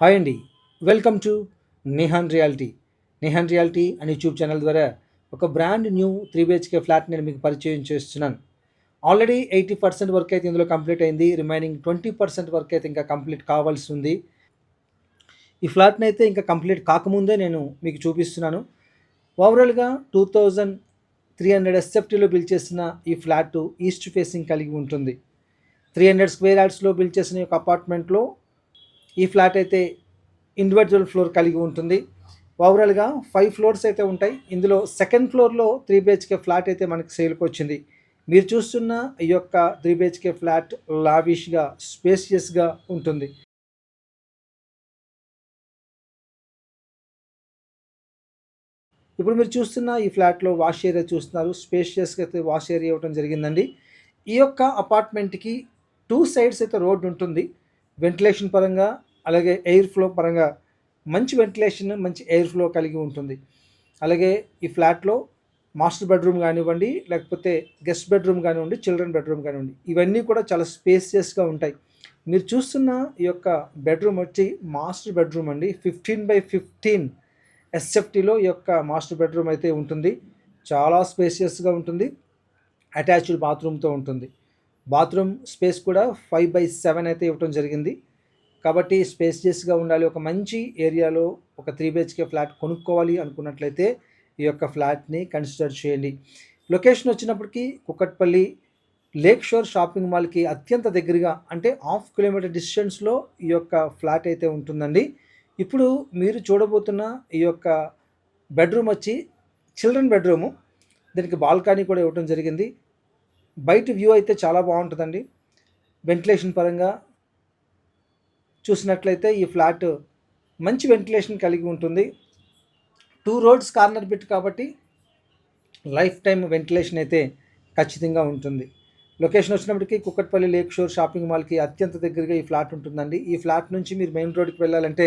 Hi అండి. Welcome to Nihan reality. Nihan reality అనే YouTube channel ద్వారా ఒక బ్రాండ్ న్యూ 3 బిహెచ్‌కే ఫ్లాట్ నేను మీకు పరిచయం చేస్తున్నాను. ఆల్రెడీ 80% వర్క్ అయితే ఇందులో కంప్లీట్ అయింది. రిమైనింగ్ 20% వర్క్ అయితే ఇంకా కంప్లీట్ కావాల్సి ఉంది. ఈ ఫ్లాట్‌ని అయితే ఇంకా కంప్లీట్ కాకముందే నేను మీకు చూపిస్తున్నాను. ఓవరాల్‌గా 2300 ఎస్ఎఫ్టీలో బిల్డ్ చేసిన ఈ ఫ్లాట్ ఈస్ట్ ఫేసింగ్ కలిగి ఉంటుంది. 300 స్క్వేర్ యార్డ్స్‌లో బిల్డ్ చేసిన ఈ యొక్క అపార్ట్మెంట్‌లో ఈ ఫ్లాట్ అయితే ఇండివిజువల్ ఫ్లోర్ కలిగి ఉంటుంది. ఓవరాల్‌గా 5 ఫ్లోర్స్ అయితే ఉంటాయి. ఇందులో సెకండ్ ఫ్లోర్‌లో 3 బిహెచ్‌కే ఫ్లాట్ అయితే మనకి సేల్‌కి వచ్చింది. మీరు చూస్తున్న ఈ యొక్క 3 బిహెచ్‌కే ఫ్లాట్ లావిష్‌గా, స్పేషియస్‌గా ఉంటుంది. ఇప్పుడు మీరు చూస్తున్న ఈ ఫ్లాట్‌లో వాష్ ఏరియా చూస్తున్నారు. స్పేషియస్‌గా అయితే వాష్ ఏరియా ఇవ్వడం జరిగిందండి. ఈ యొక్క అపార్ట్మెంట్‌కి 2 సైడ్స్ అయితే రోడ్ ఉంటుంది. వెంటిలేషన్ పరంగా, అలాగే ఎయిర్ ఫ్లో పరంగా మంచి వెంటిలేషన్, మంచి ఎయిర్ ఫ్లో కలిగి ఉంటుంది. అలాగే ఈ ఫ్లాట్‌లో మాస్టర్ బెడ్‌రూమ్ గానివ్వండి, లేకపోతే గెస్ట్ బెడ్‌రూమ్ గానివ్వండి, చిల్డ్రన్ బెడ్‌రూమ్ గానివ్వండి, ఇవన్నీ కూడా చాలా స్పేసియస్‌గా ఉంటాయి. మీరు చూస్తున్న ఈ యొక్క బెడ్‌రూమ్ వచ్చి మాస్టర్ బెడ్‌రూమ్ అండి. 15/15 ఎస్ఎఫ్టీలో ఈ యొక్క మాస్టర్ బెడ్‌రూమ్ అయితే ఉంటుంది. చాలా స్పేసియస్‌గా ఉంటుంది. అటాచ్డ్ బాత్రూమ్‌తో ఉంటుంది. బాత్రూమ్ స్పేస్ కూడా 5/7 అయితే ఇవ్వటం జరిగింది. కాబట్టి స్పేసియస్‌గా ఉండాలి. ఒక మంచి ఏరియాలో ఒక 3 బిహెచ్‌కే ఫ్లాట్ కొనుక్కోవాలి అనుకున్నట్లయితే ఈ యొక్క ఫ్లాట్‌ని కన్సిడర్ చేయండి. లొకేషన్ వచ్చినప్పటికి కుకట్పల్లి లేక్ షోర్ షాపింగ్ మాల్‌కి అత్యంత దగ్గరగా, అంటే హాఫ్ కిలోమీటర్ డిస్టెన్స్‌లో ఈ యొక్క ఫ్లాట్ అయితే ఉంటుందండి. ఇప్పుడు మీరు చూడబోతున్న ఈ యొక్క బెడ్‌రూమ్ వచ్చి చిల్డ్రన్ బెడ్‌రూము. దీనికి బాల్కనీ కూడా ఇవ్వటం జరిగింది. బయట వ్యూ అయితే చాలా బాగుంటుందండి. వెంటిలేషన్ పరంగా చూసినట్లయితే ఈ ఫ్లాట్ మంచి వెంటిలేషన్ కలిగి ఉంటుంది. 2 రోడ్స్ కార్నర్ బిట్ కాబట్టి లైఫ్ టైమ్ వెంటిలేషన్ అయితే ఖచ్చితంగా ఉంటుంది. లొకేషన్ వచ్చినప్పటికీ కుక్కట్పల్లి లేక్ షోర్ షాపింగ్ మాల్‌కి అత్యంత దగ్గరగా ఈ ఫ్లాట్ ఉంటుందండి. ఈ ఫ్లాట్ నుంచి మీరు మెయిన్ రోడ్‌కి వెళ్ళాలంటే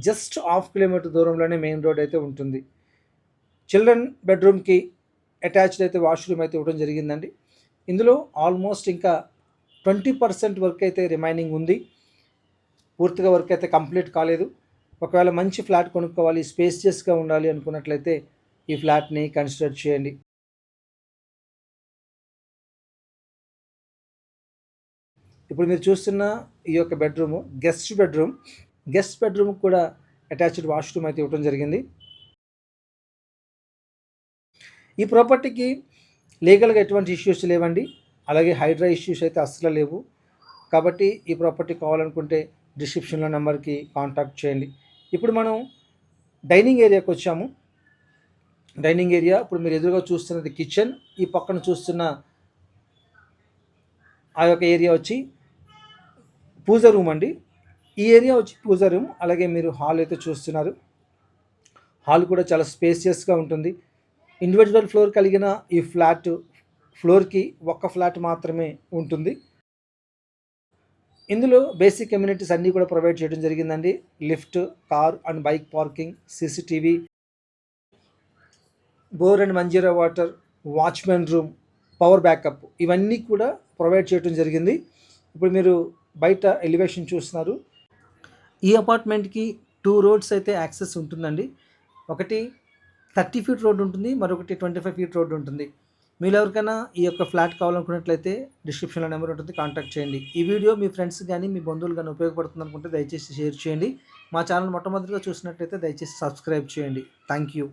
జస్ట్ హాఫ్ కిలోమీటర్ దూరంలోనే మెయిన్ రోడ్ అయితే ఉంటుంది. చిల్డ్రన్ బెడ్‌రూమ్‌కి అటాచ్డ్ అయితే వాష్‌రూమ్ అయితే ఇవ్వడం జరిగిందండి. ఇందులో ఆల్మోస్ట్ ఇంకా 20% వర్క్ అయితే రిమైనింగ్ ఉంది. పూర్తిగా వర్క్ అయితే కంప్లీట్ కాలేదు. ఒకవేళ మంచి ఫ్లాట్ కొనుక్కోవాలి, స్పేసియస్‌గా ఉండాలి అనుకున్నట్లయితే ఈ ఫ్లాట్‌ని కన్సిడర్ చేయండి. ఇప్పుడు మీరు చూస్తున్న ఈ యొక్క బెడ్‌రూము గెస్ట్ బెడ్‌రూమ్. గెస్ట్ బెడ్‌రూమ్‌కి కూడా అటాచ్డ్ వాష్‌రూమ్ అయితే ఇవ్వడం జరిగింది. ఈ ప్రాపర్టీకి లీగల్‌గా ఎటువంటి ఇష్యూస్ లేవండి. అలాగే హైడ్రా ఇష్యూస్ అయితే అస్సలు లేవు. కాబట్టి ఈ ప్రాపర్టీ కావాలనుకుంటే డిస్క్రిప్షన్‌లో నంబర్‌కి కాంటాక్ట్ చేయండి. ఇప్పుడు మనం డైనింగ్ ఏరియాకి వచ్చాము. డైనింగ్ ఏరియా ఇప్పుడు మీరు ఎదురుగా చూస్తున్నది కిచెన్. ఈ పక్కన చూస్తున్న ఆ యొక్క ఏరియా వచ్చి పూజ రూమ్ అండి. ఈ ఏరియా వచ్చి పూజ రూమ్. అలాగే మీరు హాల్ అయితే చూస్తున్నారు. హాల్ కూడా చాలా స్పేసియస్‌గా ఉంటుంది. ఇండివిడ్యువల్ ఫ్లోర్ కలిగిన ఈ ఫ్లాట్ ఫ్లోర్‌కి ఒక్క ఫ్లాట్ మాత్రమే ఉంటుంది. ఇందులో బేసిక్ అమ్యూనిటీస్ అన్నీ కూడా ప్రొవైడ్ చేయడం జరిగిందండి. Lift, car and bike parking, CCTV, bore and Manjira water, watchmen room, power backup, ఇవన్నీ కూడా ప్రొవైడ్ చేయడం జరిగింది. ఇప్పుడు మీరు బయట ఎలివేషన్ చూస్తున్నారు. ఈ అపార్ట్మెంట్‌కి 2 రోడ్స్ అయితే యాక్సెస్ ఉంటుందండి. ఒకటి 30 ఫీట్ రోడ్ ఉంటుంది. మరొకటి 25 ఫీట్ రోడ్ ఉంటుంది. మీలో ఎవరికైనా ఈ యొక్క ఫ్లాట్ కావాలనుకున్నట్లయితే డిస్క్రిప్షన్‌లో నెంబర్ ఉంటుంది. కాంటాక్ట్ చేయండి. ఈ వీడియో మీ ఫ్రెండ్స్ గానీ, మీ బంధువులు గానీ ఉపయోగపడుతుంది అనుకుంటే దయచేసి షేర్ చేయండి. మా ఛానల్ మొట్టమొదటిగా చూసినట్లయితే దయచేసి సబ్స్క్రైబ్ చేయండి. Thank you.